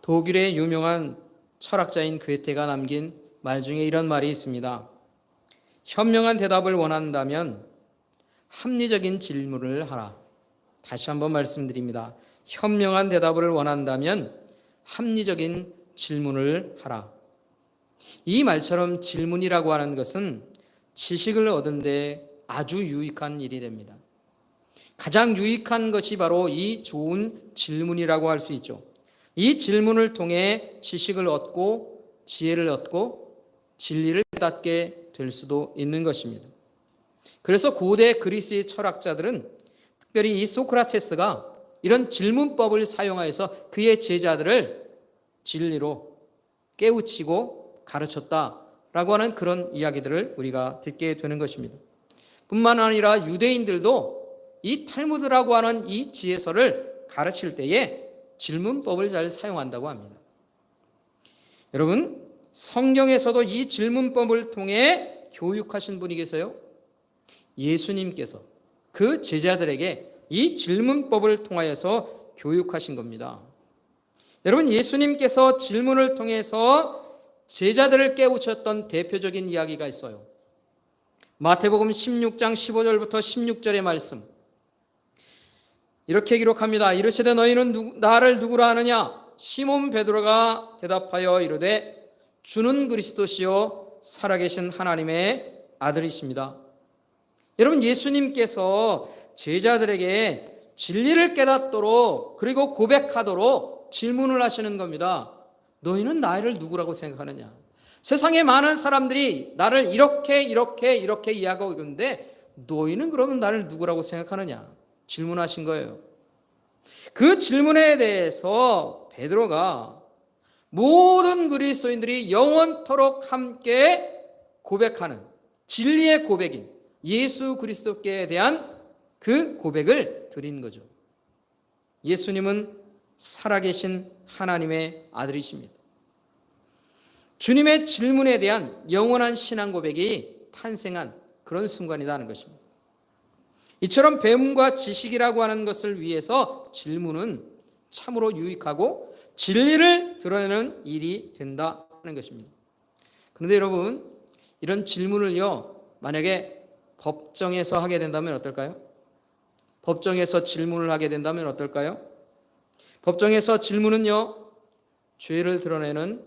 독일의 유명한 철학자인 괴테가 남긴 말 중에 이런 말이 있습니다. 현명한 대답을 원한다면 합리적인 질문을 하라. 다시 한번 말씀드립니다. 현명한 대답을 원한다면 합리적인 질문을 하라. 이 말처럼 질문이라고 하는 것은 지식을 얻은 데 아주 유익한 일이 됩니다. 가장 유익한 것이 바로 이 좋은 질문이라고 할 수 있죠. 이 질문을 통해 지식을 얻고 지혜를 얻고 진리를 깨닫게 될 수도 있는 것입니다. 그래서 고대 그리스의 철학자들은 특별히 이 소크라테스가 이런 질문법을 사용하여서 그의 제자들을 진리로 깨우치고 가르쳤다라고 하는 그런 이야기들을 우리가 듣게 되는 것입니다. 뿐만 아니라 유대인들도 이 탈무드라고 하는 이 지혜서를 가르칠 때에 질문법을 잘 사용한다고 합니다. 여러분, 성경에서도 이 질문법을 통해 교육하신 분이 계세요. 예수님께서 그 제자들에게 이 질문법을 통하여서 교육하신 겁니다. 여러분, 예수님께서 질문을 통해서 제자들을 깨우쳤던 대표적인 이야기가 있어요. 마태복음 16장 15절부터 16절의 말씀. 이렇게 기록합니다. 이르시되 너희는 나를 누구라 하느냐? 시몬 베드로가 대답하여 이르되 주는 그리스도시요 살아계신 하나님의 아들이십니다. 여러분, 예수님께서 제자들에게 진리를 깨닫도록 그리고 고백하도록 질문을 하시는 겁니다. 너희는 나를 누구라고 생각하느냐? 세상에 많은 사람들이 나를 이렇게 이야기하고 있는데 너희는 그러면 나를 누구라고 생각하느냐? 질문하신 거예요. 그 질문에 대해서 베드로가 모든 그리스도인들이 영원토록 함께 고백하는 진리의 고백인 예수 그리스도께 대한 그 고백을 드린 거죠. 예수님은 살아계신 하나님의 아들이십니다. 주님의 질문에 대한 영원한 신앙 고백이 탄생한 그런 순간이라는 것입니다. 이처럼 배움과 지식이라고 하는 것을 위해서 질문은 참으로 유익하고 진리를 드러내는 일이 된다는 것입니다. 그런데 여러분, 이런 질문을요, 만약에 법정에서 하게 된다면 어떨까요? 법정에서 질문을 하게 된다면 어떨까요? 법정에서 질문은요, 죄를 드러내는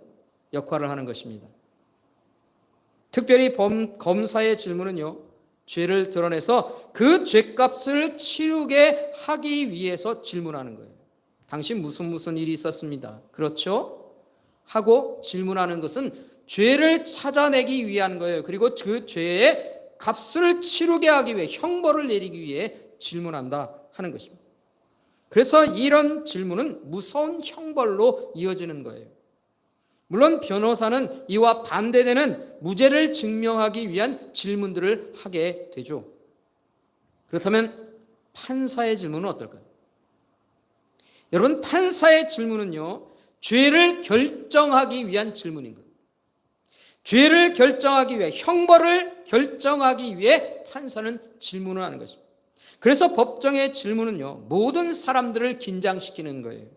역할을 하는 것입니다. 특별히 검사의 질문은요, 죄를 드러내서 그 죄값을 치르게 하기 위해서 질문하는 거예요. 당신 무슨 일이 있었습니다. 그렇죠? 하고 질문하는 것은 죄를 찾아내기 위한 거예요. 그리고 그 죄의 값을 치르게 하기 위해, 형벌을 내리기 위해 질문한다 하는 것입니다. 그래서 이런 질문은 무서운 형벌로 이어지는 거예요. 물론 변호사는 이와 반대되는 무죄를 증명하기 위한 질문들을 하게 되죠. 그렇다면 판사의 질문은 어떨까요? 여러분, 판사의 질문은요, 죄를 결정하기 위한 질문인 거예요. 죄를 결정하기 위해, 형벌을 결정하기 위해 판사는 질문을 하는 것입니다. 그래서 법정의 질문은요, 모든 사람들을 긴장시키는 거예요.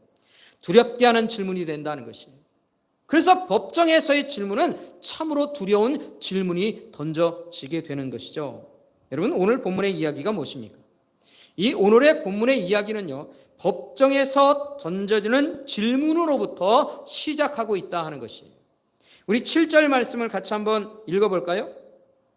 두렵게 하는 질문이 된다는 것이에요. 그래서 법정에서의 질문은 참으로 두려운 질문이 던져지게 되는 것이죠. 여러분, 오늘 본문의 이야기가 무엇입니까? 이 오늘의 본문의 이야기는요, 법정에서 던져지는 질문으로부터 시작하고 있다 하는 것이에요. 우리 7절 말씀을 같이 한번 읽어볼까요?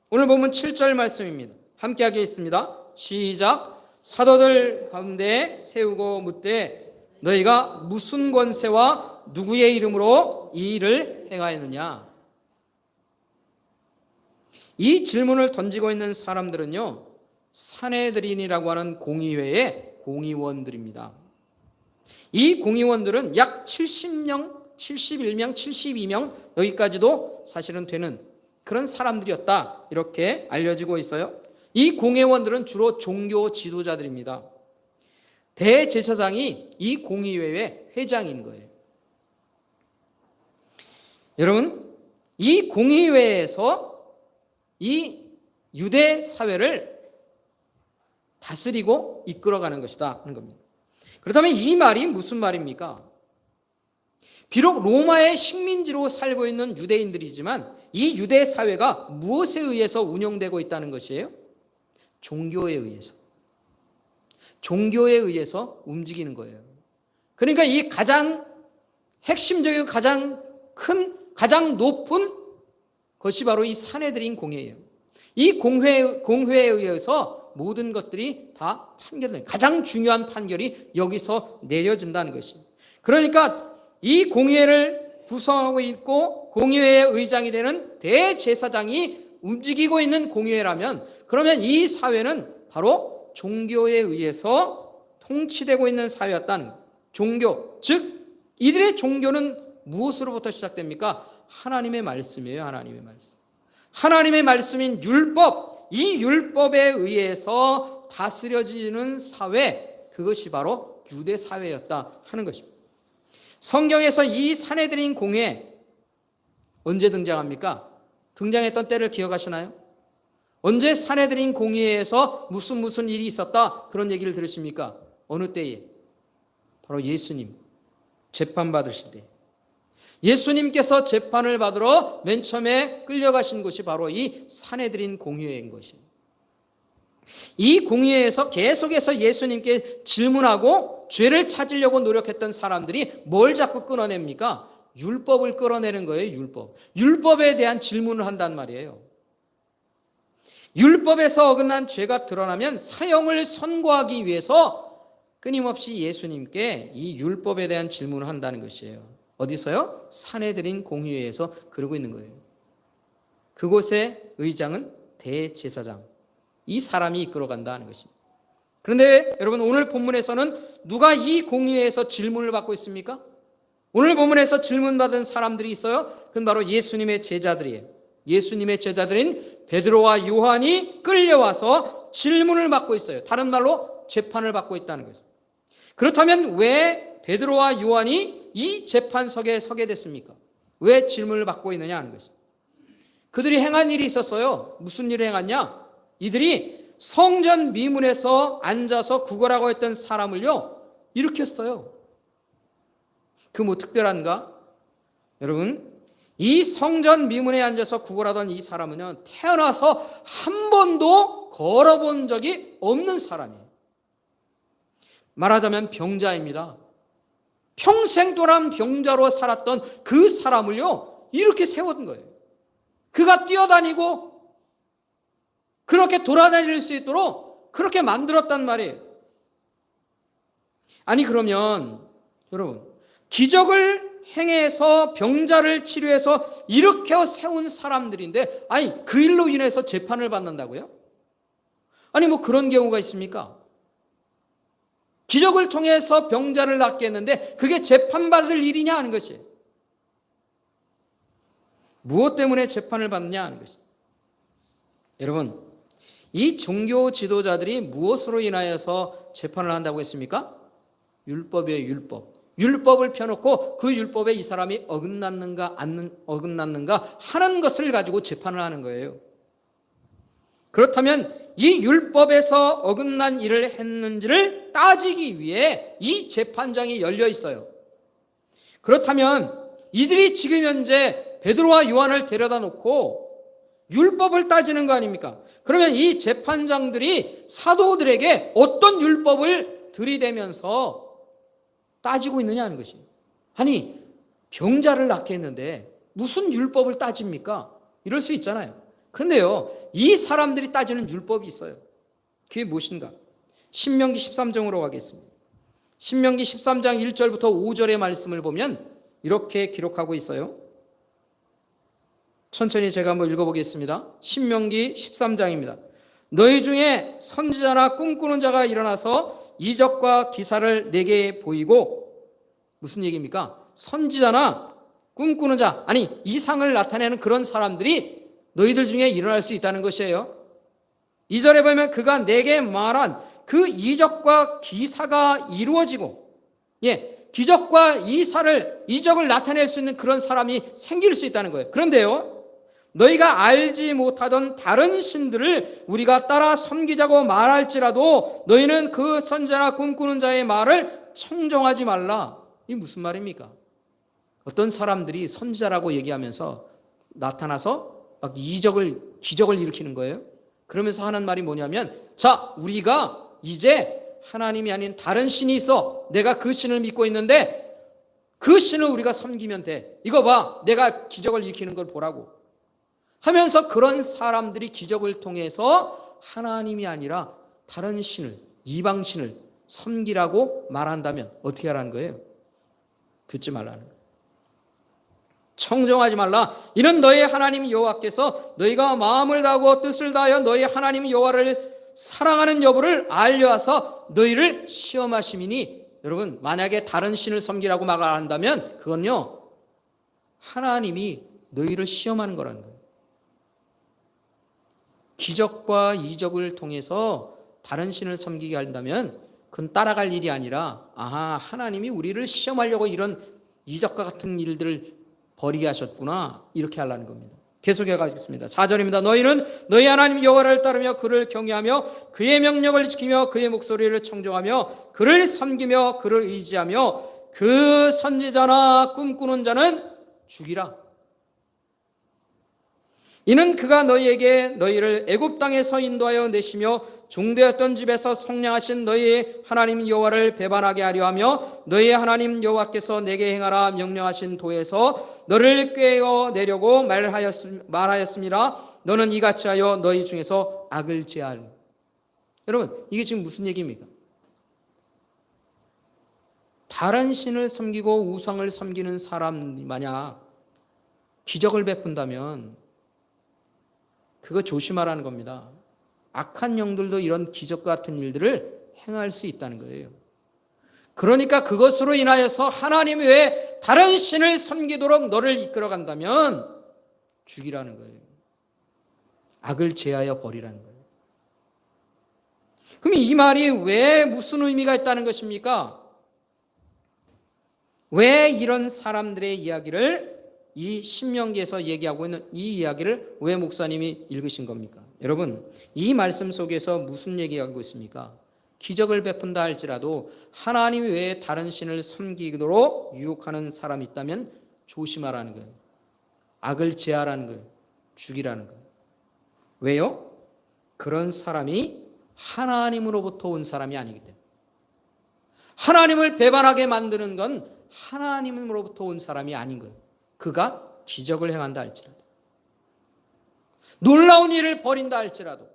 오늘 본문 7절 말씀입니다. 함께 하겠습니다. 시작. 사도들 가운데 세우고 묻되 너희가 무슨 권세와 누구의 이름으로 이 일을 행하였느냐? 이 질문을 던지고 있는 사람들은요, 산헤드린이라고 하는 공의회의 공의원들입니다. 이 공의원들은 약 70명, 71명, 72명 여기까지도 사실은 되는 그런 사람들이었다, 이렇게 알려지고 있어요. 이 공회원들은 주로 종교 지도자들입니다. 대제사장이 이 공의회의 회장인 거예요. 여러분, 이 공의회에서 이 유대 사회를 다스리고 이끌어가는 것이다 하는 겁니다. 그렇다면 이 말이 무슨 말입니까? 비록 로마의 식민지로 살고 있는 유대인들이지만 이 유대 사회가 무엇에 의해서 운영되고 있다는 것이에요? 종교에 의해서. 종교에 의해서 움직이는 거예요. 그러니까 이 가장 핵심적이고 가장 큰, 가장 높은 것이 바로 이 산헤드린 공회예요. 이 공회에 의해서 모든 것들이 다 판결돼요. 가장 중요한 판결이 여기서 내려진다는 것입니다. 그러니까 이 공회를 구성하고 있고 공회의 의장이 되는 대제사장이 움직이고 있는 공회라면, 그러면 이 사회는 바로 종교에 의해서 통치되고 있는 사회였다는 거예요. 종교, 즉 이들의 종교는 무엇으로부터 시작됩니까? 하나님의 말씀이에요. 하나님의 말씀. 하나님의 말씀인 율법, 이 율법에 의해서 다스려지는 사회, 그것이 바로 유대 사회였다 하는 것입니다. 성경에서 이 산헤드린 공회 언제 등장합니까? 등장했던 때를 기억하시나요? 언제 산헤드린 공회에서 무슨 일이 있었다 그런 얘기를 들으십니까? 어느 때에? 바로 예수님 재판받으실 때. 예수님께서 재판을 받으러 맨 처음에 끌려가신 곳이 바로 이 산헤드린 공회인 것입니다. 이 공회에서 계속해서 예수님께 질문하고 죄를 찾으려고 노력했던 사람들이 뭘 자꾸 끌어냅니까? 율법을 끌어내는 거예요. 율법. 율법에 대한 질문을 한단 말이에요. 율법에서 어긋난 죄가 드러나면 사형을 선고하기 위해서 끊임없이 예수님께 이 율법에 대한 질문을 한다는 것이에요. 어디서요? 산헤드린 공회에서 그러고 있는 거예요. 그곳의 의장은 대제사장, 이 사람이 이끌어간다는 것입니다. 그런데 여러분, 오늘 본문에서는 누가 이 공회에서 질문을 받고 있습니까? 오늘 본문에서 질문받은 사람들이 있어요. 그건 바로 예수님의 제자들이에요. 예수님의 제자들인 베드로와 요한이 끌려와서 질문을 받고 있어요. 다른 말로 재판을 받고 있다는 거죠. 그렇다면 왜 베드로와 요한이 이 재판석에 서게 됐습니까? 왜 질문을 받고 있느냐 하는 것입니다. 그들이 행한 일이 있었어요. 무슨 일을 행했냐? 이들이 성전 미문에서 앉아서 구걸하고 했던 사람을요, 일으켰어요. 그 뭐 특별한가? 여러분, 이 성전 미문에 앉아서 구걸하던 이 사람은요, 태어나서 한 번도 걸어본 적이 없는 사람이에요. 말하자면 병자입니다. 평생 동안 병자로 살았던 그 사람을요, 이렇게 세운 거예요. 그가 뛰어다니고 그렇게 돌아다닐 수 있도록 그렇게 만들었단 말이에요. 아니, 그러면 여러분, 기적을 행해서 병자를 치료해서 일으켜 세운 사람들인데, 아니, 그 일로 인해서 재판을 받는다고요? 아니, 뭐 그런 경우가 있습니까? 기적을 통해서 병자를 낫게 했는데 그게 재판받을 일이냐 하는 것이에요. 무엇 때문에 재판을 받느냐 하는 것이에요. 여러분, 이 종교 지도자들이 무엇으로 인하여서 재판을 한다고 했습니까? 율법이에요. 율법. 율법을 펴놓고 그 율법에 이 사람이 어긋났는가 안 어긋났는가 하는 것을 가지고 재판을 하는 거예요. 그렇다면 이 율법에서 어긋난 일을 했는지를 따지기 위해 이 재판장이 열려 있어요. 그렇다면 이들이 지금 현재 베드로와 요한을 데려다 놓고 율법을 따지는 거 아닙니까? 그러면 이 재판장들이 사도들에게 어떤 율법을 들이대면서 따지고 있느냐 하는 것입니다. 아니, 병자를 낫게 했는데 무슨 율법을 따집니까? 이럴 수 있잖아요. 그런데요, 이 사람들이 따지는 율법이 있어요. 그게 무엇인가? 신명기 13장으로 가겠습니다. 신명기 13장 1절부터 5절의 말씀을 보면 이렇게 기록하고 있어요. 천천히 제가 한번 읽어보겠습니다. 신명기 13장입니다. 너희 중에 선지자나 꿈꾸는 자가 일어나서 이적과 기사를 내게 보이고, 무슨 얘기입니까? 선지자나 꿈꾸는 자, 아니 이상을 나타내는 그런 사람들이 너희들 중에 일어날 수 있다는 것이에요. 2절에 보면 그가 내게 말한 그 이적과 기사가 이루어지고, 기적과 이적을 나타낼 수 있는 그런 사람이 생길 수 있다는 거예요. 그런데요, 너희가 알지 못하던 다른 신들을 우리가 따라 섬기자고 말할지라도 너희는 그 선지자나 꿈꾸는 자의 말을 청종하지 말라. 이게 무슨 말입니까? 어떤 사람들이 선지자라고 얘기하면서 나타나서 막 기적을 일으키는 거예요. 그러면서 하는 말이 뭐냐면, 자, 우리가 이제 하나님이 아닌 다른 신이 있어. 내가 그 신을 믿고 있는데 그 신을 우리가 섬기면 돼. 이거 봐, 내가 기적을 일으키는 걸 보라고 하면서, 그런 사람들이 기적을 통해서 하나님이 아니라 다른 신을, 이방 신을 섬기라고 말한다면 어떻게 하라는 거예요? 듣지 말라는 거예요. 청종하지 말라. 이는 너희 하나님 여호와께서 너희가 마음을 다하고 뜻을 다하여 너희 하나님 여호와를 사랑하는 여부를 알려와서 너희를 시험하심이니. 여러분, 만약에 다른 신을 섬기라고 말한다면 그건요, 하나님이 너희를 시험하는 거라는 거예요. 기적과 이적을 통해서 다른 신을 섬기게 한다면 그건 따라갈 일이 아니라, 아하, 하나님이 우리를 시험하려고 이런 이적과 같은 일들을 벌이게 하셨구나, 이렇게 하려는 겁니다. 계속해 가겠습니다. 4절입니다. 너희는 너희 하나님 여호와를 따르며 그를 경외하며 그의 명령을 지키며 그의 목소리를 청종하며 그를 섬기며 그를 의지하며 그 선지자나 꿈꾸는 자는 죽이라. 이는 그가 너희에게 너희를 애굽 땅에서 인도하여 내시며 종되었던 집에서 성량하신 너희의 하나님 여호와를 배반하게 하려 하며 너희의 하나님 여호와께서 내게 행하라 명령하신 도에서 너를 꿰어 내려고 말하였습니다. 너는 이같이 하여 너희 중에서 악을 제하라. 여러분, 이게 지금 무슨 얘기입니까? 다른 신을 섬기고 우상을 섬기는 사람이 만약 기적을 베푼다면 그거 조심하라는 겁니다. 악한 영들도 이런 기적 같은 일들을 행할 수 있다는 거예요. 그러니까 그것으로 인하여서 하나님 외에 다른 신을 섬기도록 너를 이끌어간다면 죽이라는 거예요. 악을 제하여 버리라는 거예요. 그럼 이 말이 왜 무슨 의미가 있다는 것입니까? 왜 이런 사람들의 이야기를 이 신명기에서 얘기하고 있는 이 이야기를 왜 목사님이 읽으신 겁니까? 여러분, 이 말씀 속에서 무슨 얘기하고 있습니까? 기적을 베푼다 할지라도 하나님 외에 다른 신을 섬기도록 유혹하는 사람이 있다면 조심하라는 거예요. 악을 제하라는 거예요. 죽이라는 거예요. 왜요? 그런 사람이 하나님으로부터 온 사람이 아니기 때문에. 하나님을 배반하게 만드는 건 하나님으로부터 온 사람이 아닌 거예요. 그가 기적을 행한다 할지라도, 놀라운 일을 벌인다 할지라도,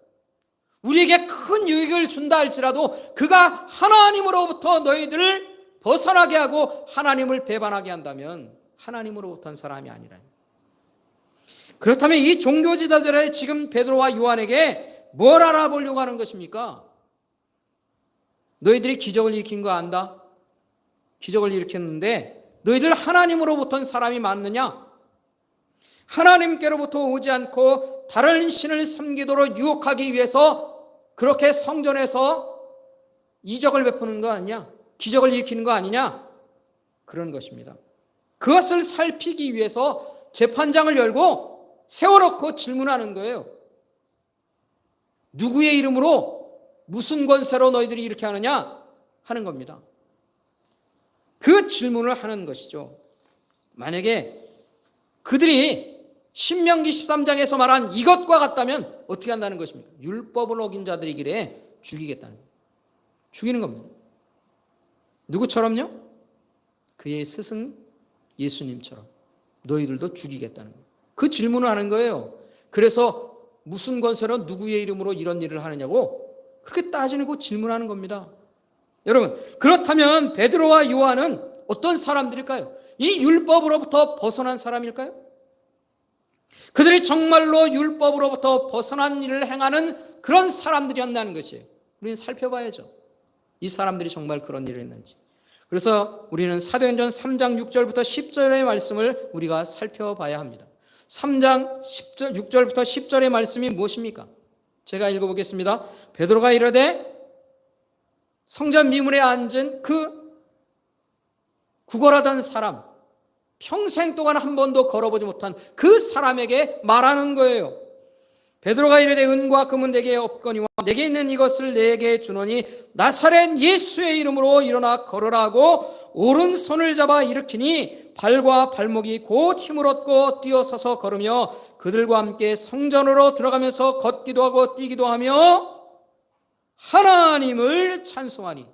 우리에게 큰 유익을 준다 할지라도 그가 하나님으로부터 너희들을 벗어나게 하고 하나님을 배반하게 한다면 하나님으로부터 한 사람이 아니라. 그렇다면 이 종교 지도자들의 지금 베드로와 요한에게 뭘 알아보려고 하는 것입니까? 너희들이 기적을 일으킨 거 안다? 기적을 일으켰는데 너희들 하나님으로부터 온 사람이 맞느냐? 하나님께로부터 오지 않고 다른 신을 섬기도록 유혹하기 위해서 그렇게 성전에서 이적을 베푸는 거 아니냐? 기적을 일으키는 거 아니냐? 그런 것입니다. 그것을 살피기 위해서 재판장을 열고 세워놓고 질문하는 거예요. 누구의 이름으로 무슨 권세로 너희들이 이렇게 하느냐? 하는 겁니다. 그 질문을 하는 것이죠. 만약에 그들이 신명기 13장에서 말한 이것과 같다면 어떻게 한다는 것입니까? 율법을 어긴 자들이기에 죽이겠다는 거예요. 죽이는 겁니다. 누구처럼요? 그의 스승 예수님처럼 너희들도 죽이겠다는 거예요. 그 질문을 하는 거예요. 그래서 무슨 권세로 누구의 이름으로 이런 일을 하느냐고 그렇게 따지고 질문하는 겁니다. 여러분, 그렇다면 베드로와 요한은 어떤 사람들일까요? 이 율법으로부터 벗어난 사람일까요? 그들이 정말로 율법으로부터 벗어난 일을 행하는 그런 사람들이었다는 것이에요. 우리는 살펴봐야죠. 이 사람들이 정말 그런 일을 했는지. 그래서 우리는 사도행전 3장 6절부터 10절의 말씀을 우리가 살펴봐야 합니다. 3장 6절부터 10절의 말씀이 무엇입니까? 제가 읽어보겠습니다. 베드로가 이르되 성전 미문에 앉은 그 구걸하던 사람, 평생 동안 한 번도 걸어보지 못한 그 사람에게 말하는 거예요. 베드로가 이르되 은과 금은 내게 없거니와 내게 있는 이것을 내게 주노니 나사렛 예수의 이름으로 일어나 걸으라 하고 오른손을 잡아 일으키니 발과 발목이 곧 힘을 얻고 뛰어서서 걸으며 그들과 함께 성전으로 들어가면서 걷기도 하고 뛰기도 하며 하나님을 찬송하니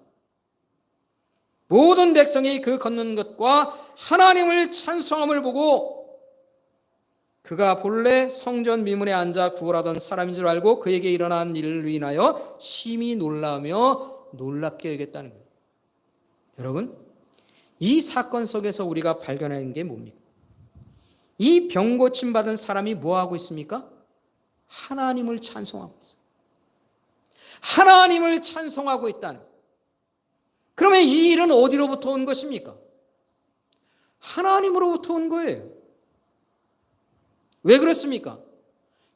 모든 백성이 그 걷는 것과 하나님을 찬송함을 보고 그가 본래 성전 미문에 앉아 구걸하던 사람인 줄 알고 그에게 일어난 일을 인하여 심히 놀라며 놀랍게 여겼다는 거예요. 여러분, 이 사건 속에서 우리가 발견하는 게 뭡니까? 이 병 고침 받은 사람이 뭐하고 있습니까? 하나님을 찬송하고 있어요. 하나님을 찬송하고 있다는 거예요. 그러면 이 일은 어디로부터 온 것입니까? 하나님으로부터 온 거예요. 왜 그렇습니까?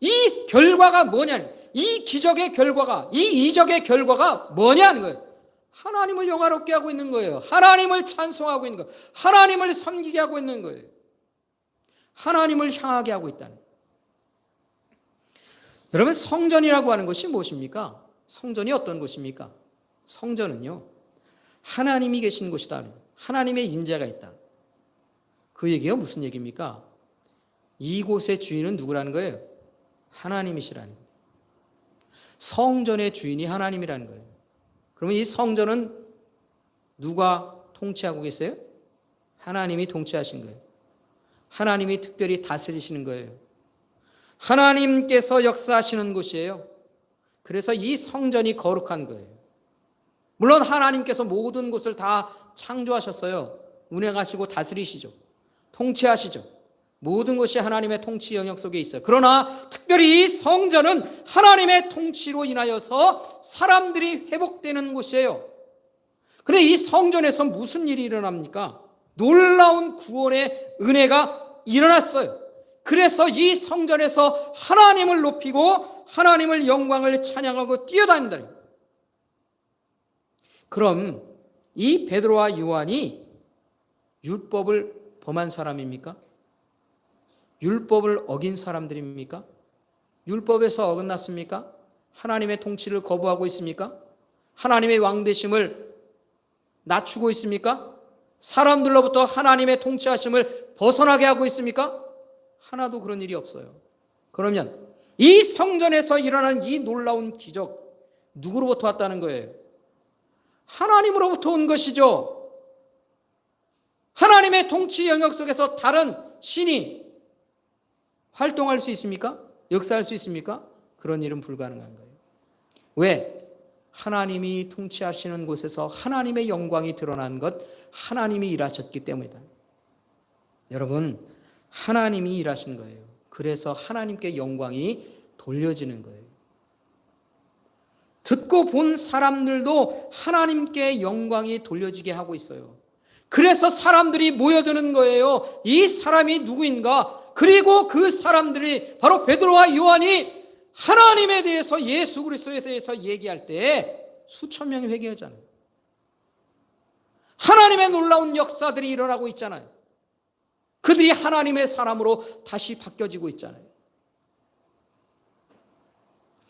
이 결과가 뭐냐? 이 기적의 결과가, 이 이적의 결과가 뭐냐는 거예요. 하나님을 영화롭게 하고 있는 거예요. 하나님을 찬송하고 있는 거예요. 하나님을 섬기게 하고 있는 거예요. 하나님을 향하게 하고 있다는 거예요. 여러분, 성전이라고 하는 것이 무엇입니까? 성전이 어떤 곳입니까? 성전은요, 하나님이 계신 곳이다. 하나님의 임재가 있다. 그 얘기가 무슨 얘기입니까? 이곳의 주인은 누구라는 거예요? 하나님이시라는 거예요. 성전의 주인이 하나님이라는 거예요. 그러면 이 성전은 누가 통치하고 계세요? 하나님이 통치하신 거예요. 하나님이 특별히 다스리시는 거예요. 하나님께서 역사하시는 곳이에요. 그래서 이 성전이 거룩한 거예요. 물론 하나님께서 모든 것을 다 창조하셨어요. 운행하시고 다스리시죠. 통치하시죠. 모든 것이 하나님의 통치 영역 속에 있어요. 그러나 특별히 이 성전은 하나님의 통치로 인하여서 사람들이 회복되는 곳이에요. 그런데 이 성전에서 무슨 일이 일어납니까? 놀라운 구원의 은혜가 일어났어요. 그래서 이 성전에서 하나님을 높이고 하나님을 영광을 찬양하고 뛰어다닌다. 그럼 이 베드로와 요한이 율법을 범한 사람입니까? 율법을 어긴 사람들입니까? 율법에서 어긋났습니까? 하나님의 통치를 거부하고 있습니까? 하나님의 왕되심을 낮추고 있습니까? 사람들로부터 하나님의 통치하심을 벗어나게 하고 있습니까? 하나도 그런 일이 없어요. 그러면 이 성전에서 일어난 이 놀라운 기적, 누구로부터 왔다는 거예요? 하나님으로부터 온 것이죠. 하나님의 통치 영역 속에서 다른 신이 활동할 수 있습니까? 역사할 수 있습니까? 그런 일은 불가능한 거예요. 왜? 하나님이 통치하시는 곳에서 하나님의 영광이 드러난 것, 하나님이 일하셨기 때문이다. 여러분, 하나님이 일하신 거예요. 그래서 하나님께 영광이 돌려지는 거예요. 듣고 본 사람들도 하나님께 영광이 돌려지게 하고 있어요. 그래서 사람들이 모여드는 거예요. 이 사람이 누구인가? 그리고 그 사람들이 바로 베드로와 요한이 하나님에 대해서, 예수 그리스도에 대해서 얘기할 때 수천 명이 회개하잖아요. 하나님의 놀라운 역사들이 일어나고 있잖아요. 그들이 하나님의 사람으로 다시 바뀌어지고 있잖아요.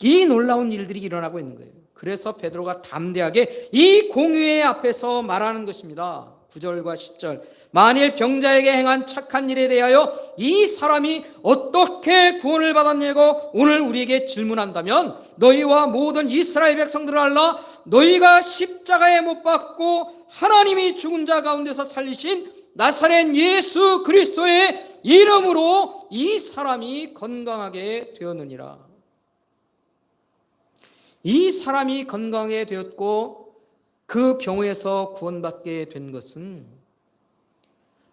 이 놀라운 일들이 일어나고 있는 거예요. 그래서 베드로가 담대하게 이 공의회 앞에서 말하는 것입니다. 9절과 10절. 만일 병자에게 행한 착한 일에 대하여 이 사람이 어떻게 구원을 받았냐고 오늘 우리에게 질문한다면 너희와 모든 이스라엘 백성들을 알라. 너희가 십자가에 못 박고 하나님이 죽은 자 가운데서 살리신 나사렛 예수 그리스도의 이름으로 이 사람이 건강하게 되었느니라. 이 사람이 건강하게 되었고 그 병에서 구원받게 된 것은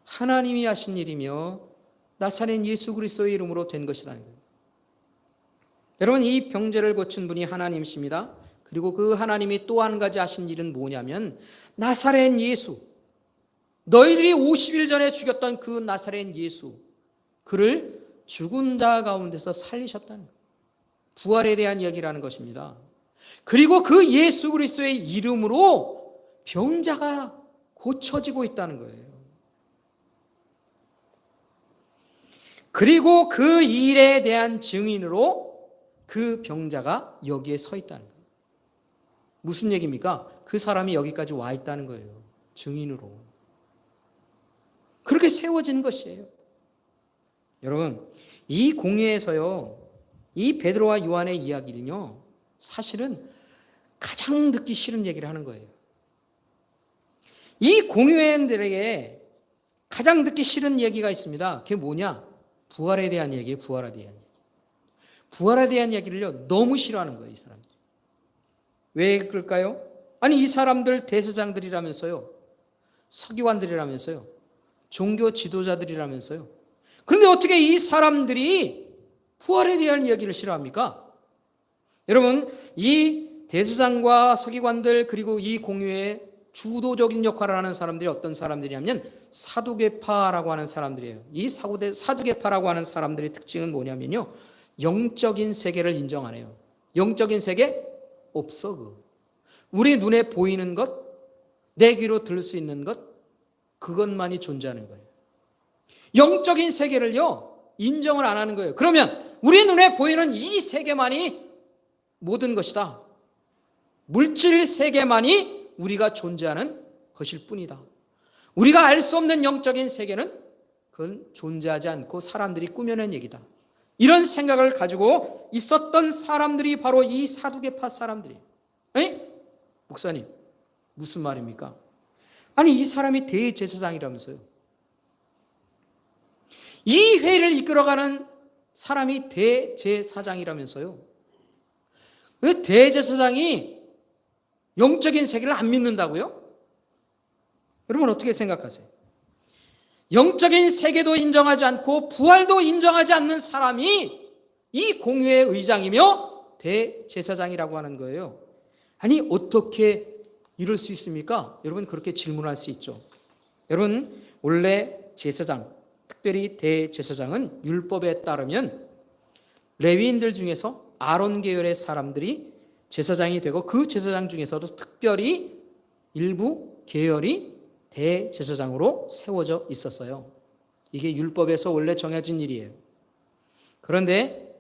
하나님이 하신 일이며 나사렛 예수 그리스도의 이름으로 된 것이라는 거예요. 여러분, 이 병자를 고친 분이 하나님이십니다. 그리고 그 하나님이 또 한 가지 하신 일은 뭐냐면 나사렛 예수, 너희들이 50일 전에 죽였던 그 나사렛 예수, 그를 죽은 자 가운데서 살리셨다는 거예요. 부활에 대한 이야기라는 것입니다. 그리고 그 예수 그리스도의 이름으로 병자가 고쳐지고 있다는 거예요. 그리고 그 일에 대한 증인으로 그 병자가 여기에 서 있다는 거예요. 무슨 얘기입니까? 그 사람이 여기까지 와 있다는 거예요. 증인으로. 그렇게 세워진 것이에요. 여러분, 이 공회에서요, 이 베드로와 요한의 이야기는요, 사실은 가장 듣기 싫은 얘기를 하는 거예요. 이 공회원들에게 가장 듣기 싫은 얘기가 있습니다. 그게 뭐냐? 부활에 대한 얘기예요. 부활에 대한 얘기. 부활에 대한 얘기를요, 너무 싫어하는 거예요, 이 사람들이. 왜 그럴까요? 아니, 이 사람들 대제사장들이라면서요, 서기관들이라면서요, 종교 지도자들이라면서요. 그런데 어떻게 이 사람들이 부활에 대한 이야기를 싫어합니까? 여러분, 이 대제사장과 서기관들 그리고 이 공회의 주도적인 역할을 하는 사람들이 어떤 사람들이냐면 사두개파라고 하는 사람들이에요. 이 사두개파라고 하는 사람들의 특징은 뭐냐면요, 영적인 세계를 인정 안 해요. 영적인 세계 없어. 우리 눈에 보이는 것, 내 귀로 들을 수 있는 것, 그것만이 존재하는 거예요. 영적인 세계를요, 인정을 안 하는 거예요. 그러면 우리 눈에 보이는 이 세계만이 모든 것이다. 물질 세계만이 우리가 존재하는 것일 뿐이다. 우리가 알 수 없는 영적인 세계는 그건 존재하지 않고 사람들이 꾸며낸 얘기다. 이런 생각을 가지고 있었던 사람들이 바로 이 사두개파 사람들이에요. 목사님, 무슨 말입니까? 아니, 이 사람이 대제사장이라면서요. 이 회의를 이끌어가는 사람이 대제사장이라면서요. 그 대제사장이 영적인 세계를 안 믿는다고요? 여러분 어떻게 생각하세요? 영적인 세계도 인정하지 않고 부활도 인정하지 않는 사람이 이 공회의 의장이며 대제사장이라고 하는 거예요. 아니, 어떻게 이럴 수 있습니까? 여러분 그렇게 질문할 수 있죠. 여러분, 원래 제사장, 특별히 대제사장은 율법에 따르면 레위인들 중에서 아론 계열의 사람들이 제사장이 되고 그 제사장 중에서도 특별히 일부 계열이 대제사장으로 세워져 있었어요. 이게 율법에서 원래 정해진 일이에요. 그런데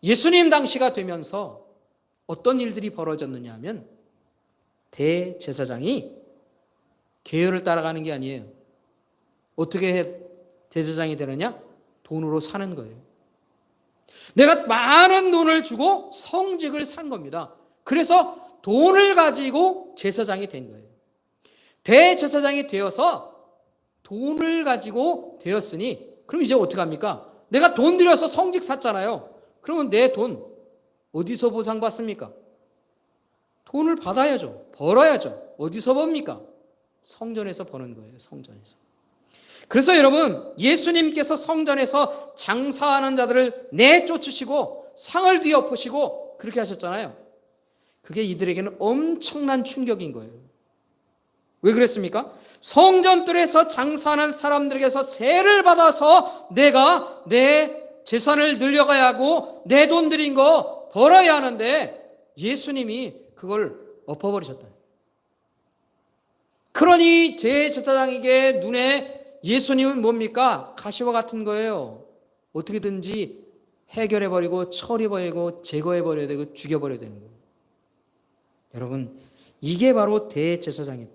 예수님 당시가 되면서 어떤 일들이 벌어졌느냐 하면 대제사장이 계열을 따라가는 게 아니에요. 어떻게 대제사장이 되느냐? 돈으로 사는 거예요. 내가 많은 돈을 주고 성직을 산 겁니다. 그래서 돈을 가지고 제사장이 된 거예요. 대제사장이 되어서 돈을 가지고 되었으니 그럼 이제 어떻게 합니까? 내가 돈 들여서 성직 샀잖아요. 그러면 내 돈 어디서 보상받습니까? 돈을 받아야죠. 벌어야죠. 어디서 법니까? 성전에서 버는 거예요. 성전에서. 그래서 여러분, 예수님께서 성전에서 장사하는 자들을 내쫓으시고 상을 뒤엎으시고 그렇게 하셨잖아요. 그게 이들에게는 엄청난 충격인 거예요. 왜 그랬습니까? 성전뜰에서 장사하는 사람들에게서 세를 받아서 내가 내 재산을 늘려가야 하고 내 돈 들인 거 벌어야 하는데 예수님이 그걸 엎어버리셨다. 그러니 제사장에게 눈에 예수님은 뭡니까? 가시와 같은 거예요. 어떻게든지 해결해버리고 처리해버리고 제거해버려야 되고 죽여버려야 되는 거예요. 여러분, 이게 바로 대제사장이다.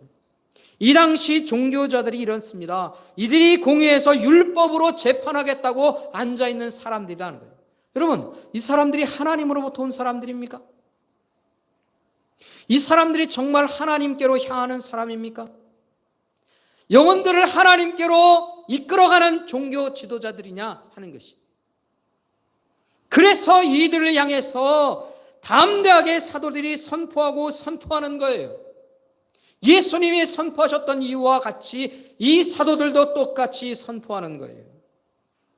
이 당시 종교자들이 이렇습니다. 이들이 공회에서 율법으로 재판하겠다고 앉아있는 사람들이라는 거예요. 여러분, 이 사람들이 하나님으로부터 온 사람들입니까? 이 사람들이 정말 하나님께로 향하는 사람입니까? 영혼들을 하나님께로 이끌어가는 종교 지도자들이냐 하는 것이. 그래서 이들을 향해서 담대하게 사도들이 선포하는 거예요. 예수님이 선포하셨던 이유와 같이 이 사도들도 똑같이 선포하는 거예요.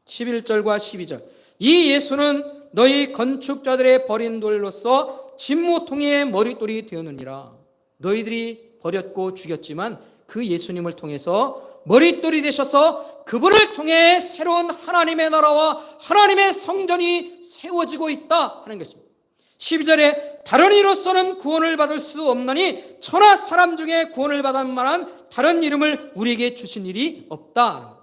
11절과 12절. 이 예수는 너희 건축자들의 버린 돌로서 진모통의 머릿돌이 되었느니라. 너희들이 버렸고 죽였지만 그 예수님을 통해서 머릿돌이 되셔서 그분을 통해 새로운 하나님의 나라와 하나님의 성전이 세워지고 있다 하는 것입니다. 12절에 다른 이로서는 구원을 받을 수 없나니 천하 사람 중에 구원을 받을 만한 다른 이름을 우리에게 주신 일이 없다.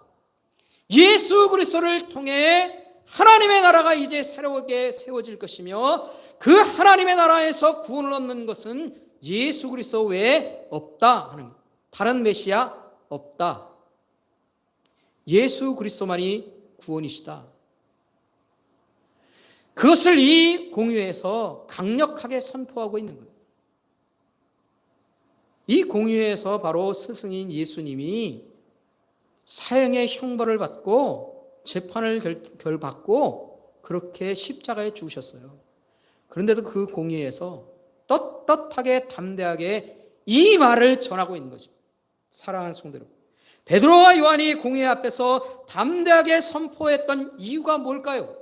예수 그리스도를 통해 하나님의 나라가 이제 새롭게 세워질 것이며 그 하나님의 나라에서 구원을 얻는 것은 예수 그리스도 외에 없다 하는 거예요. 다른 메시아 없다. 예수 그리스도만이 구원이시다. 그것을 이 공유에서 강력하게 선포하고 있는 거예요. 이 공유에서 바로 스승인 예수님이 사형의 형벌을 받고 재판을 받고 그렇게 십자가에 죽으셨어요. 그런데도 그 공유에서 떳떳하게 담대하게 이 말을 전하고 있는 것입니다. 사랑하는 성도들, 베드로와 요한이 공회 앞에서 담대하게 선포했던 이유가 뭘까요?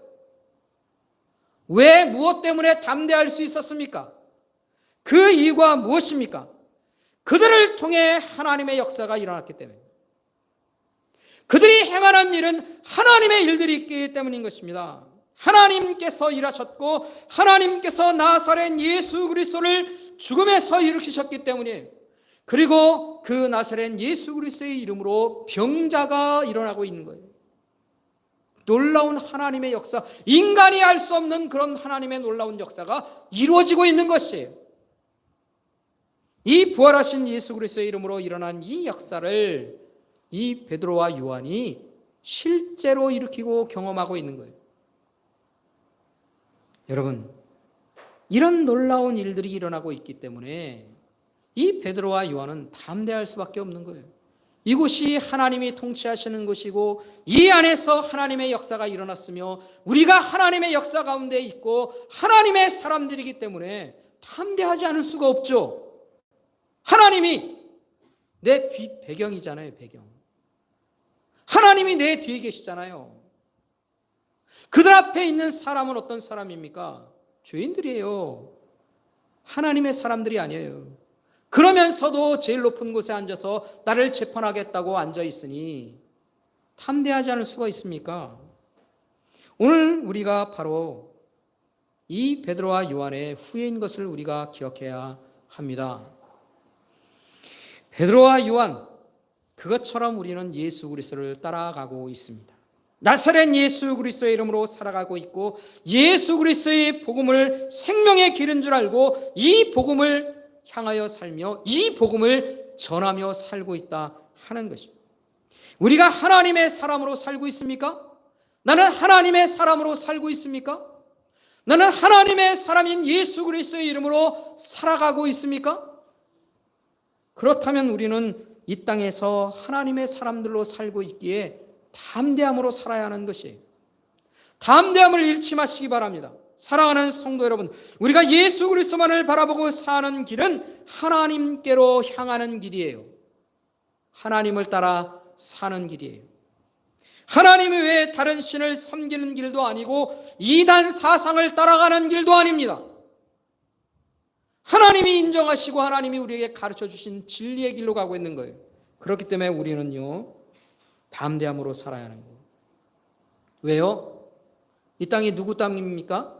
왜 무엇 때문에 담대할 수 있었습니까? 그 이유가 무엇입니까? 그들을 통해 하나님의 역사가 일어났기 때문에, 그들이 행하는 일은 하나님의 일들이 있기 때문인 것입니다. 하나님께서 일하셨고 하나님께서 나사렛 예수 그리스도를 죽음에서 일으키셨기 때문에, 그리고 그 나사렛 예수 그리스도의 이름으로 병자가 일어나고 있는 거예요. 놀라운 하나님의 역사, 인간이 할 수 없는 그런 하나님의 놀라운 역사가 이루어지고 있는 것이에요. 이 부활하신 예수 그리스도의 이름으로 일어난 이 역사를 이 베드로와 요한이 실제로 일으키고 경험하고 있는 거예요. 여러분, 이런 놀라운 일들이 일어나고 있기 때문에 이 베드로와 요한은 담대할 수밖에 없는 거예요. 이곳이 하나님이 통치하시는 곳이고 이 안에서 하나님의 역사가 일어났으며 우리가 하나님의 역사 가운데 있고 하나님의 사람들이기 때문에 담대하지 않을 수가 없죠. 하나님이 내 배경이잖아요. 배경. 하나님이 내 뒤에 계시잖아요. 그들 앞에 있는 사람은 어떤 사람입니까? 죄인들이에요. 하나님의 사람들이 아니에요. 그러면서도 제일 높은 곳에 앉아서 나를 재판하겠다고 앉아 있으니 담대하지 않을 수가 있습니까? 오늘 우리가 바로 이 베드로와 요한의 후예인 것을 우리가 기억해야 합니다. 베드로와 요한, 그것처럼 우리는 예수 그리스도를 따라가고 있습니다. 나사렛 예수 그리스도의 이름으로 살아가고 있고 예수 그리스도의 복음을 생명의 길인 줄 알고 이 복음을 향하여 살며 이 복음을 전하며 살고 있다 하는 것입니다. 우리가 하나님의 사람으로 살고 있습니까? 나는 하나님의 사람으로 살고 있습니까? 나는 하나님의 사람인 예수 그리스도의 이름으로 살아가고 있습니까? 그렇다면 우리는 이 땅에서 하나님의 사람들로 살고 있기에 담대함으로 살아야 하는 것이에요. 담대함을 잃지 마시기 바랍니다. 사랑하는 성도 여러분, 우리가 예수 그리스도만을 바라보고 사는 길은 하나님께로 향하는 길이에요. 하나님을 따라 사는 길이에요. 하나님 외에 다른 신을 섬기는 길도 아니고 이단 사상을 따라가는 길도 아닙니다. 하나님이 인정하시고 하나님이 우리에게 가르쳐 주신 진리의 길로 가고 있는 거예요. 그렇기 때문에 우리는요, 담대함으로 살아야 하는 거예요. 왜요? 이 땅이 누구 땅입니까?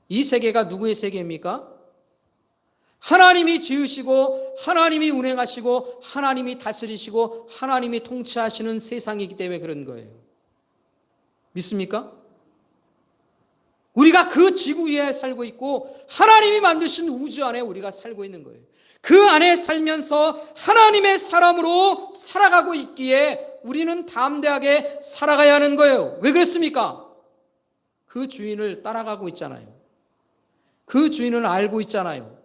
이 세계가 누구의 세계입니까? 하나님이 지으시고 하나님이 운행하시고 하나님이 다스리시고 하나님이 통치하시는 세상이기 때문에 그런 거예요. 믿습니까? 우리가 그 지구 위에 살고 있고 하나님이 만드신 우주 안에 우리가 살고 있는 거예요. 그 안에 살면서 하나님의 사람으로 살아가고 있기에 우리는 담대하게 살아가야 하는 거예요. 왜 그렇습니까? 그 주인을 따라가고 있잖아요. 그 주인을 알고 있잖아요.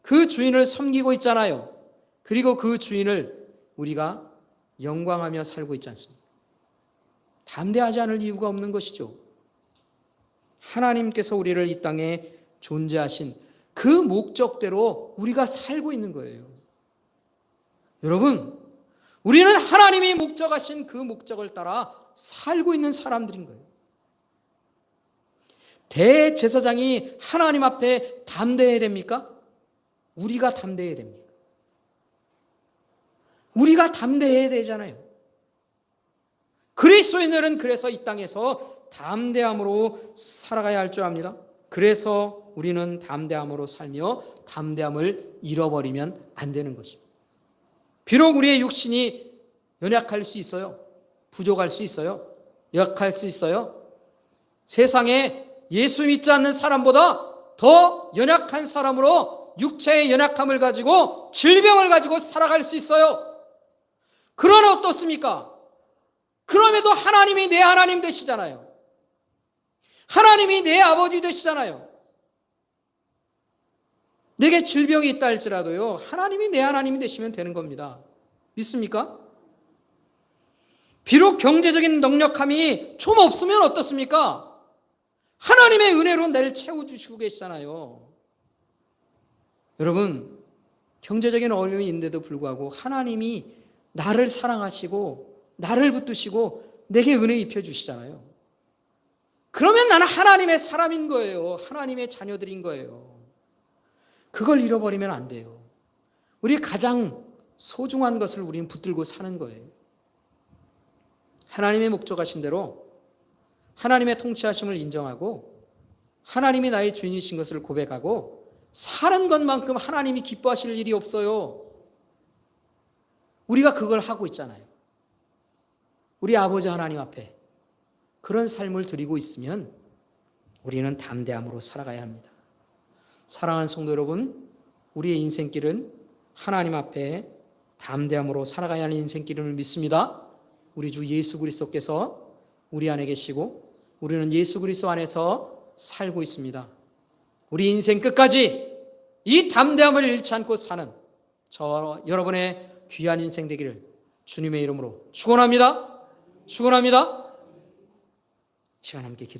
그 주인을 섬기고 있잖아요. 그리고 그 주인을 우리가 영광하며 살고 있지 않습니까? 담대하지 않을 이유가 없는 것이죠. 하나님께서 우리를 이 땅에 존재하신 그 목적대로 우리가 살고 있는 거예요. 여러분, 우리는 하나님이 목적하신 그 목적을 따라 살고 있는 사람들인 거예요. 대제사장이 하나님 앞에 담대해야 됩니까? 우리가 담대해야 됩니까? 우리가 담대해야 되잖아요. 그리스도인들은 그래서 이 땅에서 담대함으로 살아가야 할 줄 압니다. 그래서 우리는 담대함으로 살며 담대함을 잃어버리면 안 되는 것입니다. 비록 우리의 육신이 연약할 수 있어요. 부족할 수 있어요. 연약할 수 있어요? 세상에 예수 믿지 않는 사람보다 더 연약한 사람으로 육체의 연약함을 가지고 질병을 가지고 살아갈 수 있어요. 그러나 어떻습니까? 그럼에도 하나님이 내 하나님 되시잖아요. 하나님이 내 아버지 되시잖아요. 내게 질병이 있다 할지라도요, 하나님이 내 하나님이 되시면 되는 겁니다. 믿습니까? 비록 경제적인 넉넉함이 좀 없으면 어떻습니까? 하나님의 은혜로 나를 채워주시고 계시잖아요. 여러분, 경제적인 어려움이 있는데도 불구하고 하나님이 나를 사랑하시고 나를 붙드시고 내게 은혜 입혀주시잖아요. 그러면 나는 하나님의 사람인 거예요. 하나님의 자녀들인 거예요. 그걸 잃어버리면 안 돼요. 우리 가장 소중한 것을 우리는 붙들고 사는 거예요. 하나님의 목적하신 대로 하나님의 통치하심을 인정하고 하나님이 나의 주인이신 것을 고백하고 사는 것만큼 하나님이 기뻐하실 일이 없어요. 우리가 그걸 하고 있잖아요. 우리 아버지 하나님 앞에 그런 삶을 드리고 있으면 우리는 담대함으로 살아가야 합니다. 사랑하는 성도 여러분, 우리의 인생길은 하나님 앞에 담대함으로 살아가야 하는 인생길임을 믿습니다. 우리 주 예수 그리스도께서 우리 안에 계시고 우리는 예수 그리스도 안에서 살고 있습니다. 우리 인생 끝까지 이 담대함을 잃지 않고 사는 저와 여러분의 귀한 인생 되기를 주님의 이름으로 축원합니다. 축원합니다. 시간 함께 기도